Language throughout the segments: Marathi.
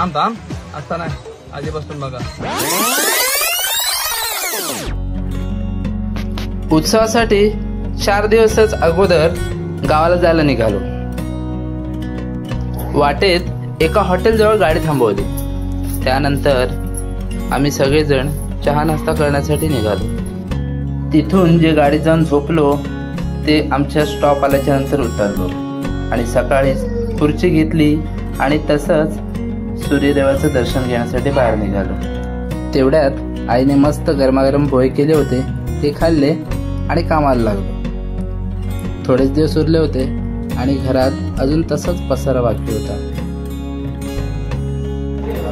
थांब थांब असता नाही आधीपासून बघा. उत्सवासाठी 4 दिवसच अगोदर गावाला जायला निघालो. वाटेत एका हॉटेलजवळ गाडी थांबवली. त्यानंतर आम्ही सगळेजण चहा नाश्ता करण्यासाठी निघालो. तिथून जे गाडीत जाऊन झोपलो ते आमच्या स्टॉप आल्याच्या नंतर उतरलो आणि सकाळीच खुर्ची घेतली आणि तसंच सूर्यदेवाचं दर्शन घेण्यासाठी बाहेर निघालो. तेवढ्यात आईने मस्त गरमागरम पोहे केले होते, ते खाल्ले आणि कामाला लागलो. थोडेच दिवस उरले होते आणि घरात अजून तसाच पसारा बाकी होता.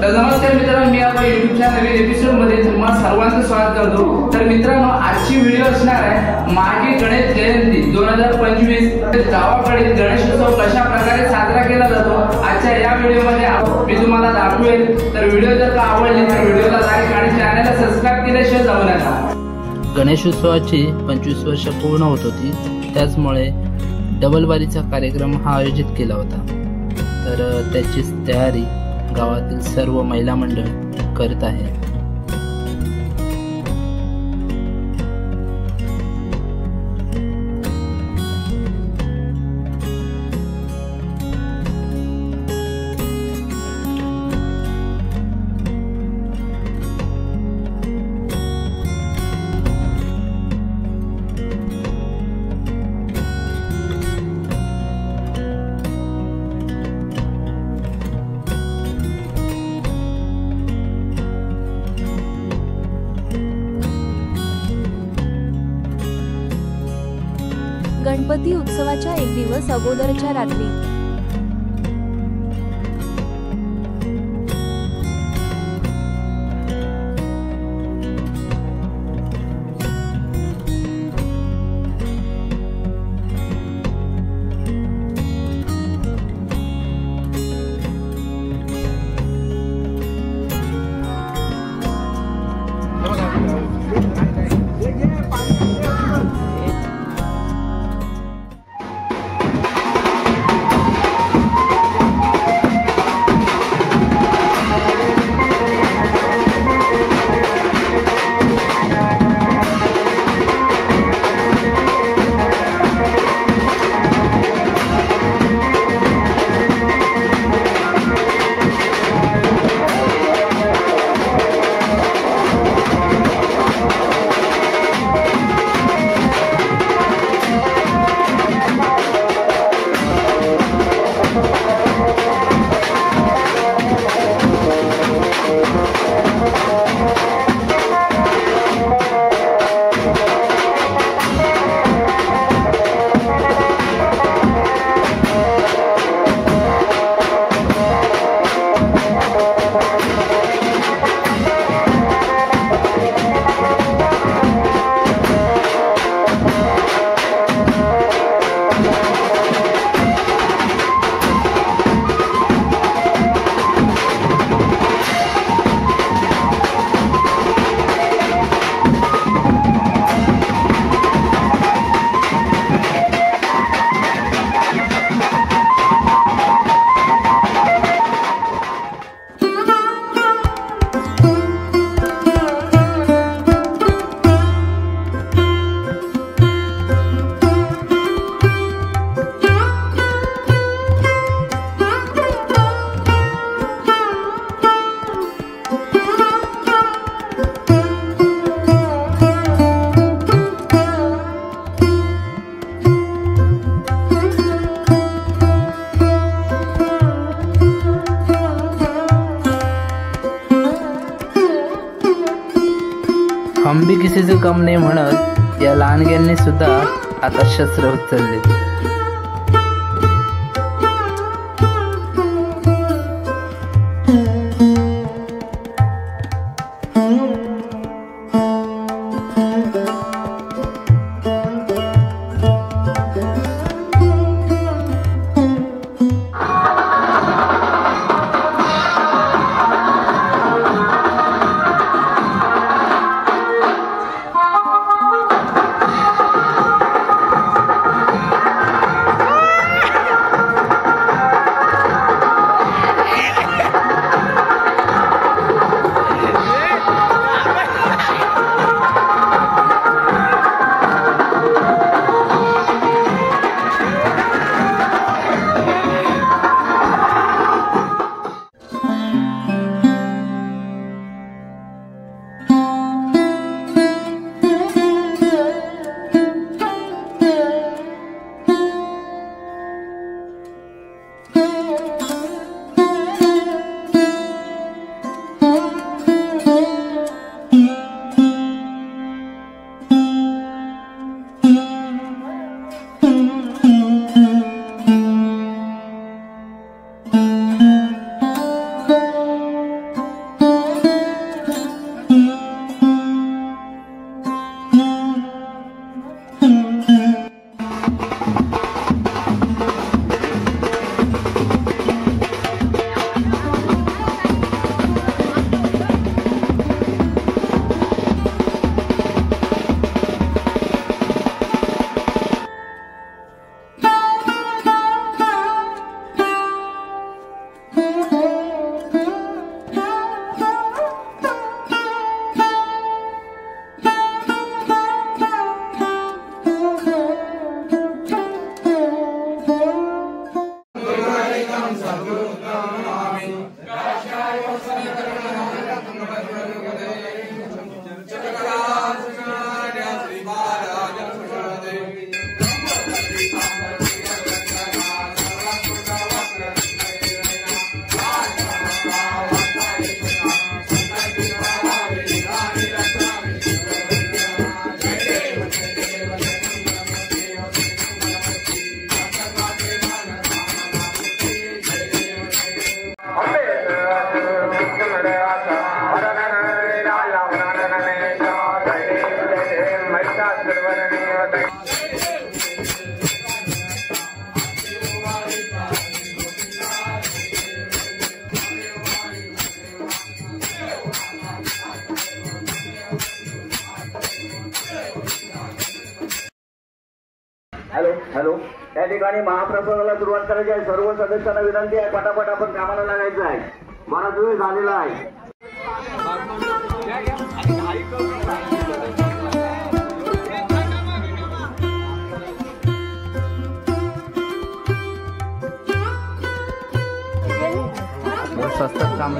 तर नमस्कार मित्रांनो, मी आपल्या युट्यूबच्या नवीन एपिसोड मध्ये तुम्हा सर्वांचं स्वागत करतो. तर मित्रांनो, आजची व्हिडिओ असणार आहे मागे गणेश जयंती 2025. गावाकडे गणेशोत्सव कशा प्रकारे साजरा केला जातो आजच्या या व्हिडिओमध्ये मी तुम्हाला दाखवेल. तर व्हिडिओ जर का आवडली तर व्हिडिओला लाईक आणि चॅनलला सबस्क्राईब केल्याशिवाय जाऊ नका. गणेशोत्सवाची 25 वर्ष पूर्ण होत होती, त्याचमुळे डबलबारीचा कार्यक्रम हा आयोजित केला होता. तर त्याचीच तयारी गावातील सर्व महिला मंडळ करत आहे. गणपती उत्सवाच्या 1 दिवस अगोदरच्या रात्री हम भी किसी से कम नाही म्हणत या लहानग्यांनी सुद्धा आता शस्त्र उचलले. ठिकाणी महाप्रसादाला सुरुवात करायची आहे. सर्व सदस्यांना विनंती आहे, पटापट आपण कामाला लागायचं आहे. बराच वेळ झालेला आहे. स्वस्तात काम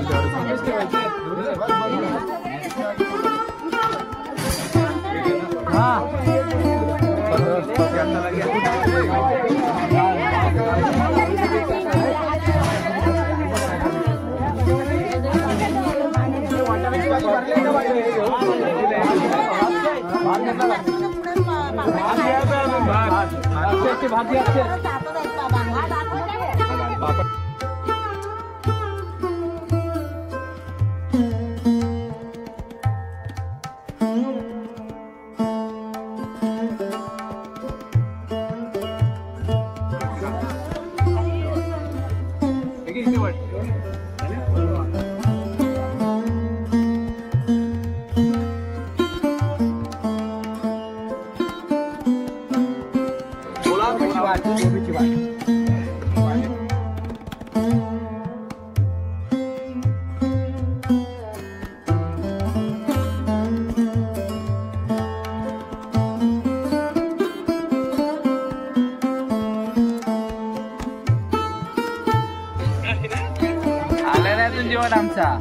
आलं नाही अजून जेवण आमचा.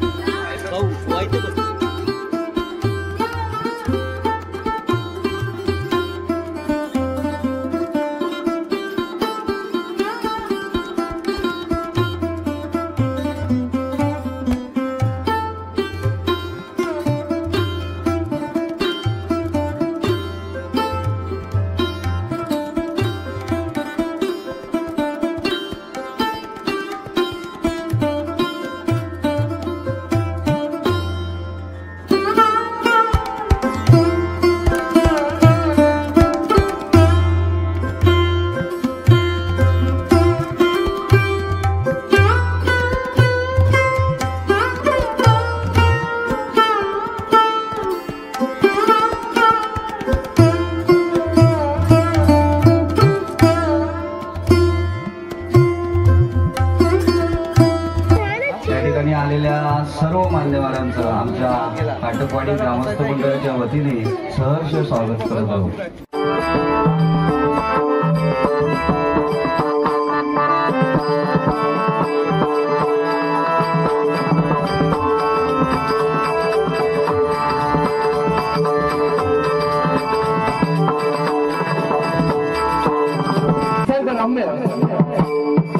आलेल्या सर्व मान्यवरांचं आमच्या काटकवाडी ग्रामस्थ मंडळाच्या वतीने सहर्ष स्वागत करत आहोत.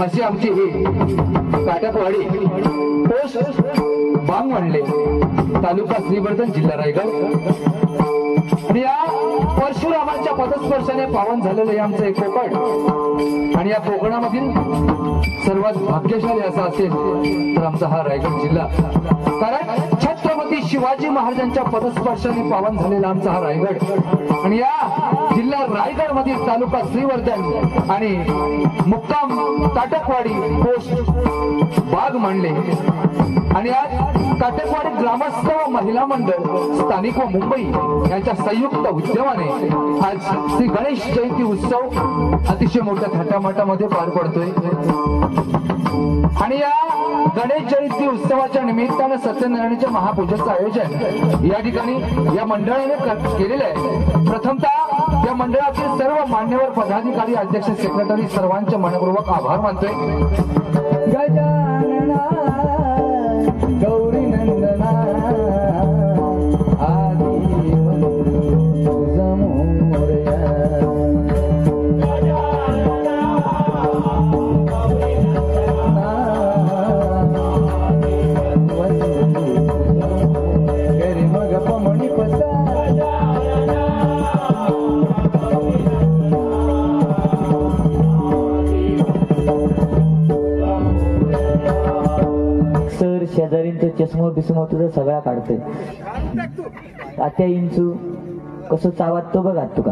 अशी आमची ही काटकवाडी पोस्ट बांगवणले तालुका श्रीवर्धन जिल्हा रायगड आणि या परशुरामाच्या पदस्पर्शाने पावन झालेलं हे आमचं एक कोकण आणि या कोकणामधील सर्वात भाग्यशाली असा असेल तर आमचा हा रायगड जिल्हा. कारण छत्रपती शिवाजी महाराजांच्या पदस्पर्शाने पावन झालेला आमचा हा रायगड आणि या जिल्हा रायगड मधील तालुका श्रीवर्धन आणि मुक्काम काटकवाडी पोस्ट बाग मांडले आणि आज काटकवाडी ग्रामस्थ व महिला मंडळ स्थानिक व मुंबई यांच्या संयुक्त उद्यमाने आज श्री गणेश जयंती उत्सव अतिशय मोठ्या थाटामाटामध्ये पार पडतोय आणि या गणेश जयंती उत्सवाच्या निमित्तानं सत्यनारायणाच्या महापूजेचं आयोजन या ठिकाणी या मंडळाने केलेलं आहे. प्रथमतः या मंडळातील सर्व मान्यवर पदाधिकारी अध्यक्ष सेक्रेटरी सर्वांचे मनपूर्वक आभार मानतोय. गजानना गौरी नंदना शेजारींचं चष्मो बिस्मो तुझं सगळा काढतोय. आत्या इंचू कसं चावतो बघा तुका.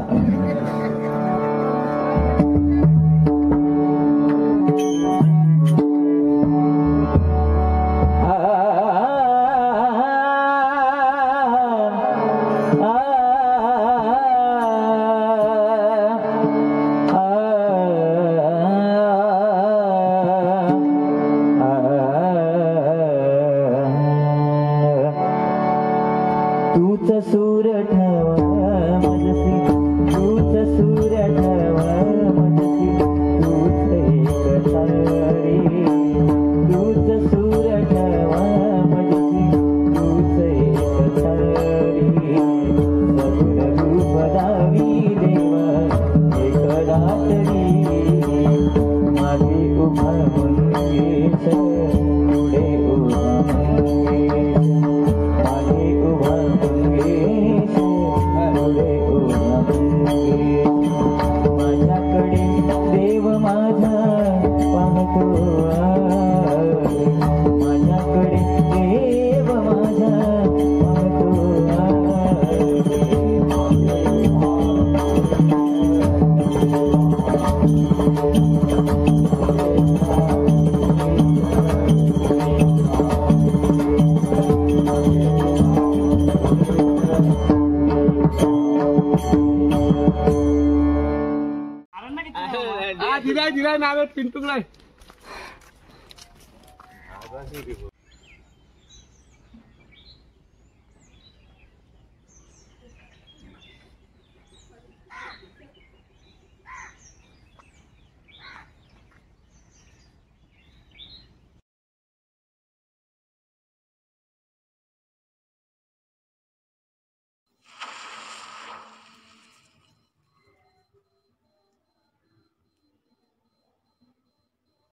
रे तूच सूर ठरवा मजसी तूच एक रे सगुण रूप दावी देवा एक रात्री मागे उभा मंगेश पुढे उभा मंगेश मागे उभा मंगेश पुढे उभा मंगेश माझ्याकडे देव माझा पाहतो माझ्याकडे देव माझा पाहतो दिलाय नावे पिंटुकलाय